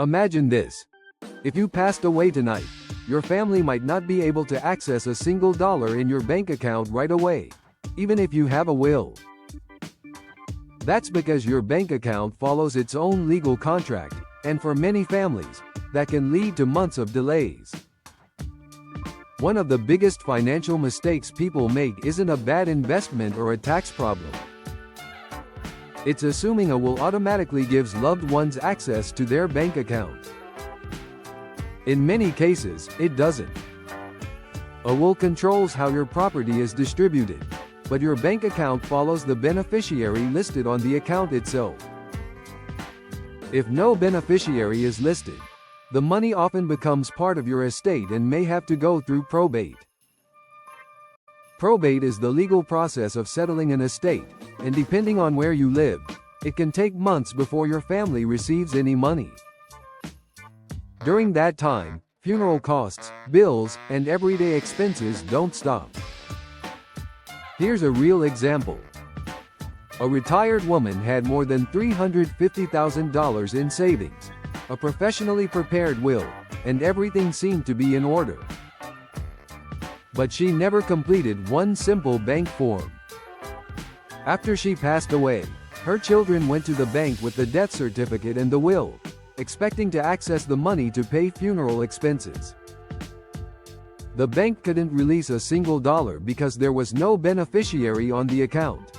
Imagine this. If you passed away tonight, your family might not be able to access a single dollar in your bank account right away, even if you have a will. That's because your bank account follows its own legal contract, and for many families, that can lead to months of delays. One of the biggest financial mistakes people make isn't a bad investment or a tax problem. It's assuming a will automatically gives loved ones access to their bank account. In many cases, it doesn't. A will controls how your property is distributed, but your bank account follows the beneficiary listed on the account itself. If no beneficiary is listed, the money often becomes part of your estate and may have to go through probate. Probate is the legal process of settling an estate, and depending on where you live, it can take months before your family receives any money. During that time, funeral costs, bills, and everyday expenses don't stop. Here's a real example. A retired woman had more than $350,000 in savings, a professionally prepared will, and everything seemed to be in order. But she never completed one simple bank form. After she passed away, her children went to the bank with the death certificate and the will, expecting to access the money to pay funeral expenses. The bank couldn't release a single dollar because there was no beneficiary on the account.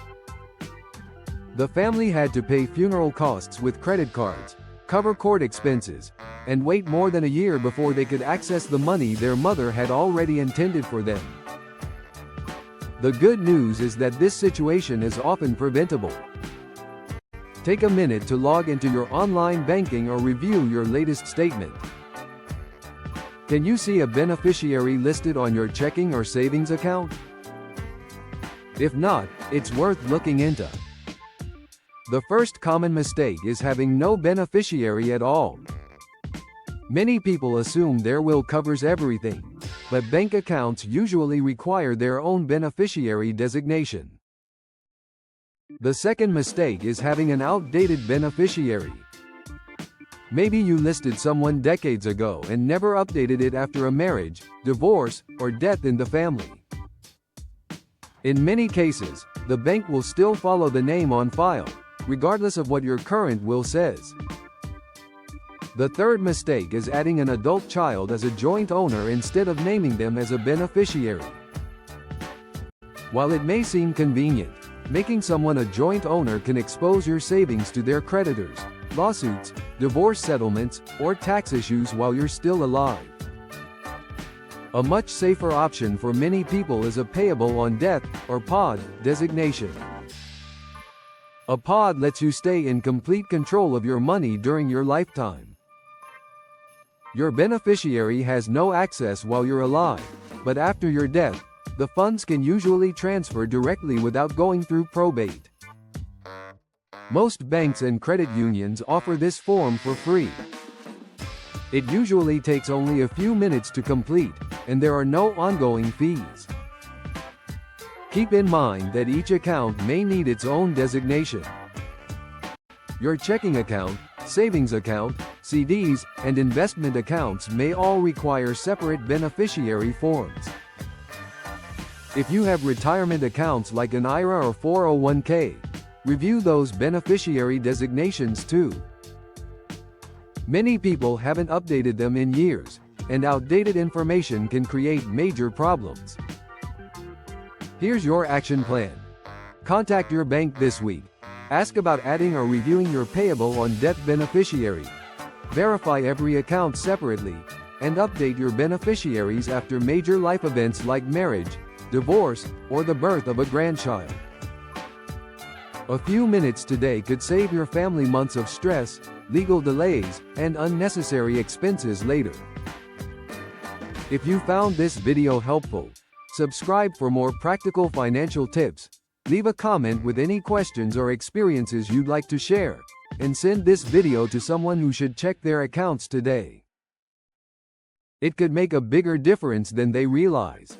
The family had to pay funeral costs with credit cards, cover court expenses, and wait more than a year before they could access the money their mother had already intended for them. The good news is that this situation is often preventable. Take a minute to log into your online banking or review your latest statement. Can you see a beneficiary listed on your checking or savings account? If not, it's worth looking into. The first common mistake is having no beneficiary at all. Many people assume their will covers everything, but bank accounts usually require their own beneficiary designation. The second mistake is having an outdated beneficiary. Maybe you listed someone decades ago and never updated it after a marriage, divorce, or death in the family. In many cases, the bank will still follow the name on file, regardless of what your current will says. The third mistake is adding an adult child as a joint owner instead of naming them as a beneficiary. While it may seem convenient, making someone a joint owner can expose your savings to their creditors, lawsuits, divorce settlements, or tax issues while you're still alive. A much safer option for many people is a payable on death, or POD, designation. A POD lets you stay in complete control of your money during your lifetime. Your beneficiary has no access while you're alive, but after your death, the funds can usually transfer directly without going through probate. Most banks and credit unions offer this form for free. It usually takes only a few minutes to complete, and there are no ongoing fees. Keep in mind that each account may need its own designation. Your checking account, savings account, CDs, and investment accounts may all require separate beneficiary forms. If you have retirement accounts like an IRA or 401k, review those beneficiary designations too. Many people haven't updated them in years, and outdated information can create major problems. Here's your action plan. Contact your bank this week. Ask about adding or reviewing your payable on death beneficiary. Verify every account separately, and update your beneficiaries after major life events like marriage, divorce, or the birth of a grandchild. A few minutes today could save your family months of stress, legal delays, and unnecessary expenses later. If you found this video helpful, subscribe for more practical financial tips, leave a comment with any questions or experiences you'd like to share, and send this video to someone who should check their accounts today. It could make a bigger difference than they realize.